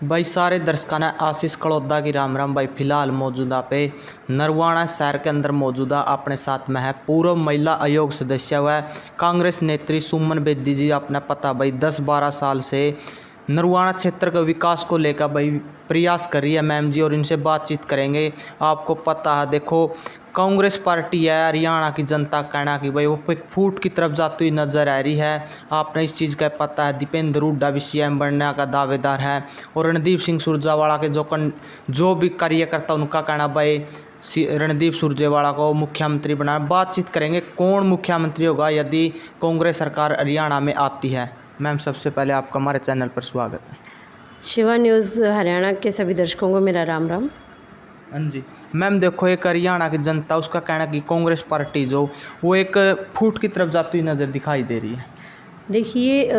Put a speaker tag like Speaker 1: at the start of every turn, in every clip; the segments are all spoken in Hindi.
Speaker 1: भाई सारे दर्शकों ने आशीष कड़ोदा की राम राम। भाई फिलहाल मौजूदा पे नरवाना शहर के अंदर मौजूदा अपने साथ में है पूर्व महिला आयोग सदस्य हुआ है कांग्रेस नेत्री सुमन बेदी जी। अपना पता भाई 10-12 साल से नरवाना क्षेत्र के विकास को लेकर भाई प्रयास कर रही है मैम जी, और इनसे बातचीत करेंगे। आपको पता है देखो कांग्रेस पार्टी है, हरियाणा की जनता कहना कि भाई वो एक फूट की तरफ जाती हुई नजर आ रही है। आपने इस चीज़ का पता है दीपेंद्र हुड्डा भी सीएम बनने का दावेदार है, और रणदीप सिंह सुरजेवाला के जो भी कार्यकर्ता उनका कहना भाई रणदीप सुरजेवाला को मुख्यमंत्री बनाना। बातचीत करेंगे कौन मुख्यमंत्री होगा यदि कांग्रेस सरकार हरियाणा में आती है। मैम सबसे पहले आपका हमारे चैनल पर स्वागत है।
Speaker 2: शिवा न्यूज़ हरियाणा के सभी दर्शकों को मेरा राम राम।
Speaker 1: हाँ जी मैम, देखो एक हरियाणा की जनता उसका कहना कि कांग्रेस पार्टी जो वो एक फूट की तरफ जाती हुई नज़र दिखाई दे रही है।
Speaker 2: देखिए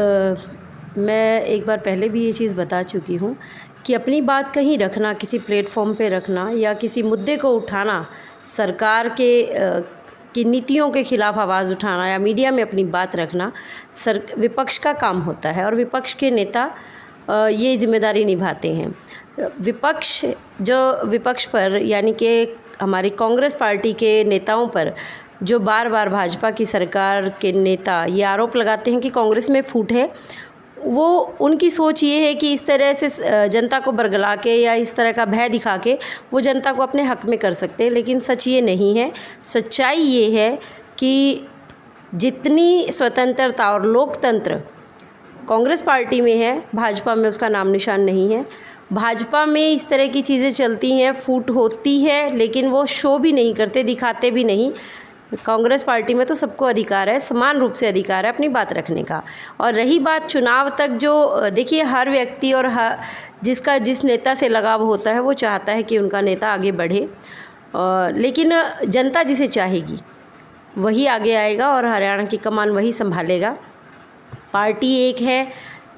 Speaker 2: मैं एक बार पहले भी ये चीज़ बता चुकी हूँ कि अपनी बात कहीं रखना, किसी प्लेटफॉर्म पे रखना या किसी मुद्दे को उठाना, सरकार की नीतियों के खिलाफ आवाज़ उठाना या मीडिया में अपनी बात रखना विपक्ष का काम होता है, और विपक्ष के नेता ये जिम्मेदारी निभाते हैं। विपक्ष पर यानी कि हमारी कांग्रेस पार्टी के नेताओं पर जो बार बार भाजपा की सरकार के नेता ये आरोप लगाते हैं कि कांग्रेस में फूट है, वो उनकी सोच ये है कि इस तरह से जनता को बरगला के या इस तरह का भय दिखा के वो जनता को अपने हक में कर सकते हैं, लेकिन सच ये नहीं है। सच्चाई ये है कि जितनी स्वतंत्रता और लोकतंत्र कांग्रेस पार्टी में है, भाजपा में उसका नाम निशान नहीं है। भाजपा में इस तरह की चीज़ें चलती हैं, फूट होती है, लेकिन वो शो भी नहीं करते, दिखाते भी नहीं। कांग्रेस पार्टी में तो सबको अधिकार है, समान रूप से अधिकार है अपनी बात रखने का। और रही बात चुनाव तक, जो देखिए हर व्यक्ति और जिसका जिस नेता से लगाव होता है वो चाहता है कि उनका नेता आगे बढ़े, लेकिन जनता जिसे चाहेगी वही आगे आएगा और हरियाणा की कमान वही संभालेगा। पार्टी एक है,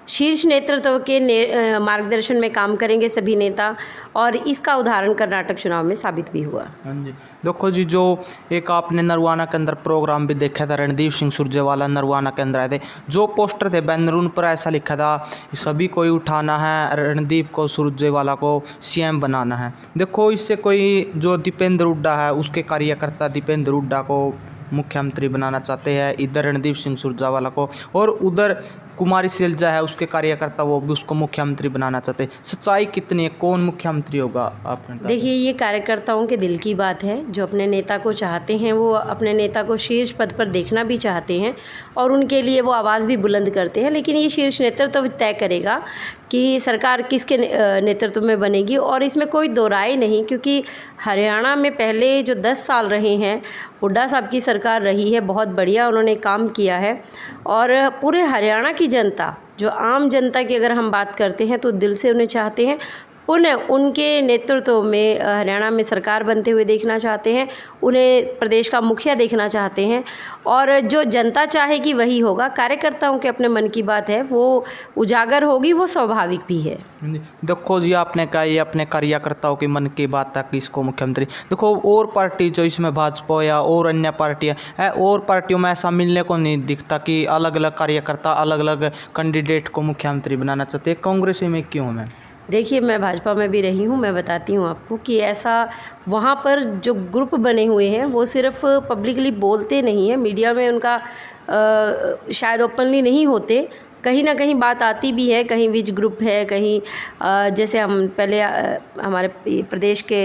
Speaker 2: शीर्ष नेतृत्व के मार्गदर्शन में काम करेंगे सभी नेता, और इसका उदाहरण कर्नाटक चुनाव में साबित भी हुआ।
Speaker 1: हाँ जी देखो जी, जो एक आपने नरवाना के अंदर प्रोग्राम भी देखा था, रणदीप सिंह सुरजेवाला नरवाना के अंदर आए थे, जो पोस्टर थे बैनर उन पर ऐसा लिखा था सभी कोई उठाना है, रणदीप को सुरजेवाला को सीएम बनाना है। देखो इससे कोई जो दीपेंद्र हुड्डा है उसके कार्यकर्ता दीपेंद्र हुड्डा को मुख्यमंत्री बनाना चाहते हैं, इधर रणदीप सिंह सुरजेवाला को, और उधर कुमारी सैलजा है उसके कार्यकर्ता वो भी उसको मुख्यमंत्री बनाना चाहते हैं। सच्चाई कितनी है, कौन मुख्यमंत्री होगा आपने?
Speaker 2: देखिए ये कार्यकर्ताओं के दिल की बात है, जो अपने नेता को चाहते हैं वो अपने नेता को शीर्ष पद पर देखना भी चाहते हैं और उनके लिए वो आवाज़ भी बुलंद करते हैं, लेकिन ये शीर्ष नेतृत्व तय करेगा कि सरकार किसके नेतृत्व में बनेगी। और इसमें कोई दो राय नहीं, क्योंकि हरियाणा में पहले जो 10 साल रहे हैं हुड्डा साहब की सरकार रही है, बहुत बढ़िया उन्होंने काम किया है। और पूरे हरियाणा की जनता, जो आम जनता की अगर हम बात करते हैं तो दिल से उन्हें चाहते हैं, पुनः उनके नेतृत्व में हरियाणा में सरकार बनते हुए देखना चाहते हैं, उन्हें प्रदेश का मुखिया देखना चाहते हैं, और जो जनता चाहेगी वही होगा। कार्यकर्ताओं के अपने मन की बात है, वो उजागर होगी, वो स्वाभाविक भी है।
Speaker 1: देखो जी आपने कहा ये अपने कार्यकर्ताओं की मन की बात है कि इसको मुख्यमंत्री। देखो और पार्टी जो इसमें भाजपा या और अन्य पार्टियां है, और पार्टियों में ऐसा मिलने को नहीं दिखता कि अलग अलग कार्यकर्ता अलग अलग कैंडिडेट को मुख्यमंत्री बनाना चाहते हैं। कांग्रेस में क्यों है?
Speaker 2: देखिए मैं भाजपा में भी रही हूँ, मैं बताती हूँ आपको कि ऐसा वहाँ पर जो ग्रुप बने हुए हैं वो सिर्फ पब्लिकली बोलते नहीं हैं, मीडिया में उनका शायद ओपनली नहीं होते, कहीं ना कहीं बात आती भी है, कहीं विज ग्रुप है, कहीं जैसे हम पहले हमारे प्रदेश के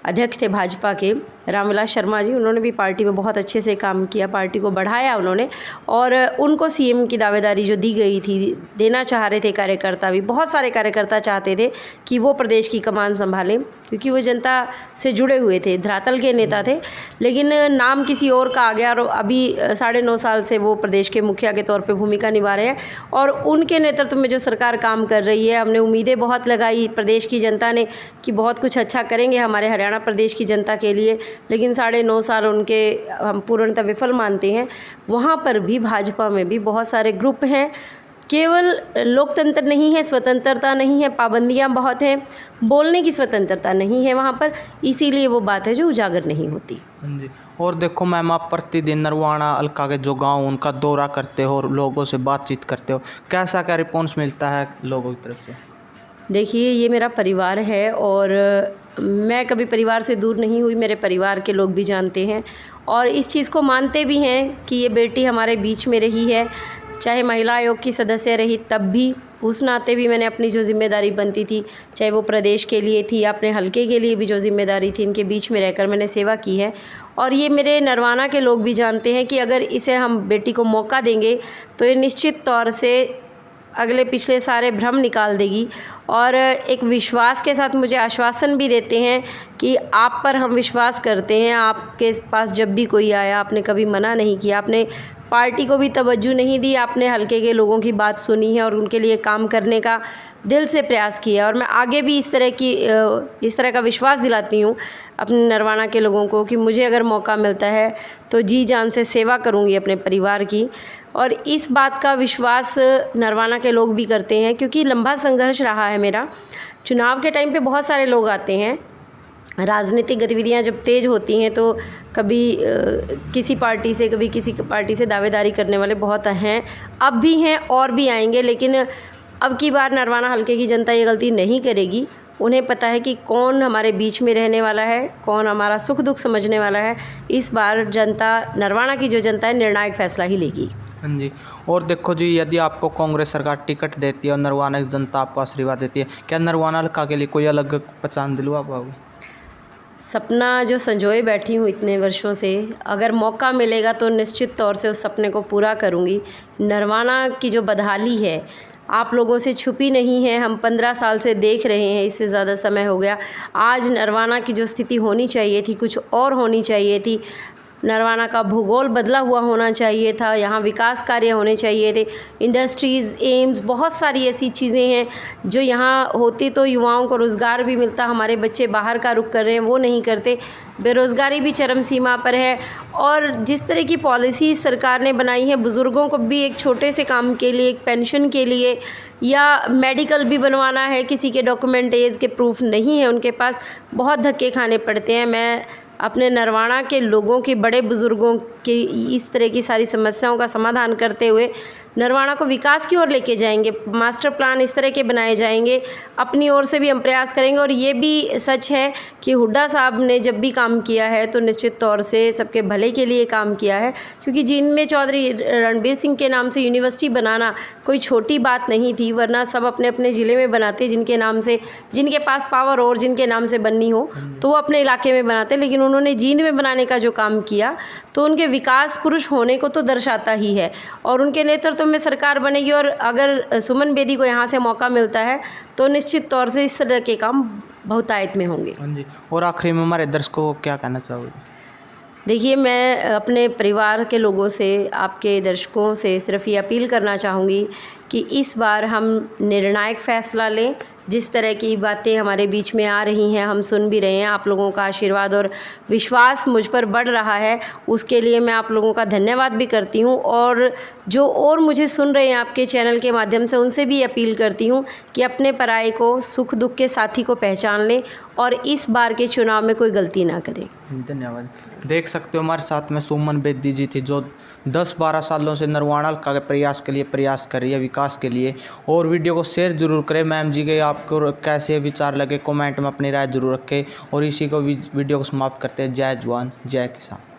Speaker 2: अध्यक्ष थे भाजपा के रामविलास शर्मा जी, उन्होंने भी पार्टी में बहुत अच्छे से काम किया, पार्टी को बढ़ाया उन्होंने, और उनको सीएम की दावेदारी जो दी गई थी देना चाह रहे थे कार्यकर्ता भी, बहुत सारे कार्यकर्ता चाहते थे कि वो प्रदेश की कमान संभालें, क्योंकि वो जनता से जुड़े हुए थे, धरातल के नेता थे। लेकिन नाम किसी और का आ गया और अभी 9.5 साल से वो प्रदेश के मुखिया के तौर पे भूमिका निभा रहे हैं, और उनके नेतृत्व में जो सरकार काम कर रही है, हमने उम्मीदें बहुत लगाई प्रदेश की जनता ने कि बहुत कुछ अच्छा करेंगे हमारे हरियाणा प्रदेश की जनता के लिए, लेकिन 9.5 साल उनके हम पूर्णतः विफल मानते हैं। वहाँ पर भी भाजपा में भी बहुत सारे ग्रुप हैं, केवल लोकतंत्र नहीं है, स्वतंत्रता नहीं है, पाबंदियाँ बहुत हैं, बोलने की स्वतंत्रता नहीं है वहाँ पर, इसीलिए वो बात है जो उजागर नहीं होती।
Speaker 1: जी और देखो मैम, आप प्रतिदिन नरवाना हल्का के जो गांव उनका दौरा करते हो और लोगों से बातचीत करते हो, कैसा क्या रिस्पॉन्स मिलता है लोगों की तरफ से?
Speaker 2: देखिए, ये मेरा परिवार है और मैं कभी परिवार से दूर नहीं हुई, मेरे परिवार के लोग भी जानते हैं और इस चीज़ को मानते भी हैं कि ये बेटी हमारे बीच में रही है। चाहे महिला आयोग की सदस्य रही तब भी उस नाते भी मैंने अपनी जो ज़िम्मेदारी बनती थी, चाहे वो प्रदेश के लिए थी या अपने हलके के लिए भी जो ज़िम्मेदारी थी, इनके बीच में रहकर मैंने सेवा की है। और ये मेरे नरवाना के लोग भी जानते हैं कि अगर इसे हम बेटी को मौका देंगे तो ये निश्चित तौर से अगले पिछले सारे भ्रम निकाल देगी और एक विश्वास के साथ मुझे आश्वासन भी देते हैं कि आप पर हम विश्वास करते हैं। आपके पास जब भी कोई आया आपने कभी मना नहीं किया, आपने पार्टी को भी तवज्जो नहीं दी, आपने हल्के के लोगों की बात सुनी है और उनके लिए काम करने का दिल से प्रयास किया। और मैं आगे भी इस तरह का विश्वास दिलाती हूँ अपने नरवाना के लोगों को कि मुझे अगर मौका मिलता है तो जी जान से सेवा करूँगी अपने परिवार की। और इस बात का विश्वास नरवाना के लोग भी करते हैं क्योंकि लंबा संघर्ष रहा है मेरा। चुनाव के टाइम पे बहुत सारे लोग आते हैं, राजनीतिक गतिविधियां जब तेज़ होती हैं तो कभी किसी पार्टी से कभी किसी पार्टी से दावेदारी करने वाले बहुत हैं, अब भी हैं और भी आएंगे। लेकिन अब की बार नरवाना हल्के की जनता ये गलती नहीं करेगी। उन्हें पता है कि कौन हमारे बीच में रहने वाला है, कौन हमारा सुख दुख समझने वाला है। इस बार जनता, नरवाना की जो जनता है, निर्णायक फैसला ही लेगी।
Speaker 1: हाँ जी। और देखो जी, यदि आपको कांग्रेस सरकार टिकट देती है और नरवाना की जनता आपको आशीर्वाद देती है, क्या नरवाना हल्का के लिए कोई अलग पहचान दिलवा पाओगे?
Speaker 2: सपना जो संजोए बैठी हूँ इतने वर्षों से, अगर मौका मिलेगा तो निश्चित तौर से उस सपने को पूरा करूँगी। नरवाना की जो बदहाली है आप लोगों से छुपी नहीं है, हम 15 साल से देख रहे हैं, इससे ज़्यादा समय हो गया। आज नरवाना की जो स्थिति होनी चाहिए थी कुछ और होनी चाहिए थी। नरवाना का भूगोल बदला हुआ होना चाहिए था, यहाँ विकास कार्य होने चाहिए थे, इंडस्ट्रीज़, एम्स, बहुत सारी ऐसी चीज़ें हैं जो यहाँ होती तो युवाओं को रोज़गार भी मिलता। हमारे बच्चे बाहर का रुख कर रहे हैं, वो नहीं करते। बेरोज़गारी भी चरम सीमा पर है और जिस तरह की पॉलिसी सरकार ने बनाई है, बुज़ुर्गों को भी एक छोटे से काम के लिए, एक पेंशन के लिए या मेडिकल भी बनवाना है, किसी के डॉक्यूमेंट एज के प्रूफ नहीं है उनके पास, बहुत धक्के खाने पड़ते हैं। मैं अपने नरवाना के लोगों की, बड़े बुज़ुर्गों की इस तरह की सारी समस्याओं का समाधान करते हुए नरवाना को विकास की ओर लेके जाएंगे। मास्टर प्लान इस तरह के बनाए जाएंगे, अपनी ओर से भी हम प्रयास करेंगे। और ये भी सच है कि हुड्डा साहब ने जब भी काम किया है तो निश्चित तौर से सबके भले के लिए काम किया है, क्योंकि जिनमें चौधरी रणबीर सिंह के नाम से यूनिवर्सिटी बनाना कोई छोटी बात नहीं थी, वरना सब अपने अपने ज़िले में बनाते जिनके नाम से, जिनके पास पावर और जिनके नाम से बननी हो तो वो अपने इलाके में बनाते। लेकिन उन्होंने जींद में बनाने का जो काम किया तो उनके विकास पुरुष होने को तो दर्शाता ही है और उनके नेतृत्व में सरकार बनेगी। और अगर सुमन बेदी को यहाँ से मौका मिलता है तो निश्चित तौर से इस तरह के काम बहुतायत में होंगे।
Speaker 1: हाँ जी। और आखिरी में हमारे दर्शकों को क्या कहना चाहोगे?
Speaker 2: देखिए, मैं अपने परिवार के लोगों से, आपके दर्शकों से सिर्फ ये अपील करना चाहूँगी कि इस बार हम निर्णायक फ़ैसला लें। जिस तरह की बातें हमारे बीच में आ रही हैं हम सुन भी रहे हैं, आप लोगों का आशीर्वाद और विश्वास मुझ पर बढ़ रहा है, उसके लिए मैं आप लोगों का धन्यवाद भी करती हूँ। और जो और मुझे सुन रहे हैं आपके चैनल के माध्यम से, उनसे भी अपील करती हूँ कि अपने पराये को, सुख दुख के साथी को पहचान लें और इस बार के चुनाव में कोई गलती ना करें।
Speaker 1: धन्यवाद। देख सकते हो हमारे साथ में सुमन बेदी जी थी, जो 10-12 सालों से नरवाना का प्रयास के लिए प्रयास कर रही है, विकास के लिए। और वीडियो को शेयर जरूर करें। मैम जी के आपको कैसे विचार लगे कमेंट में अपनी राय जरूर रखें। और इसी को वीडियो को समाप्त करते हैं। जय जवान जय किसान।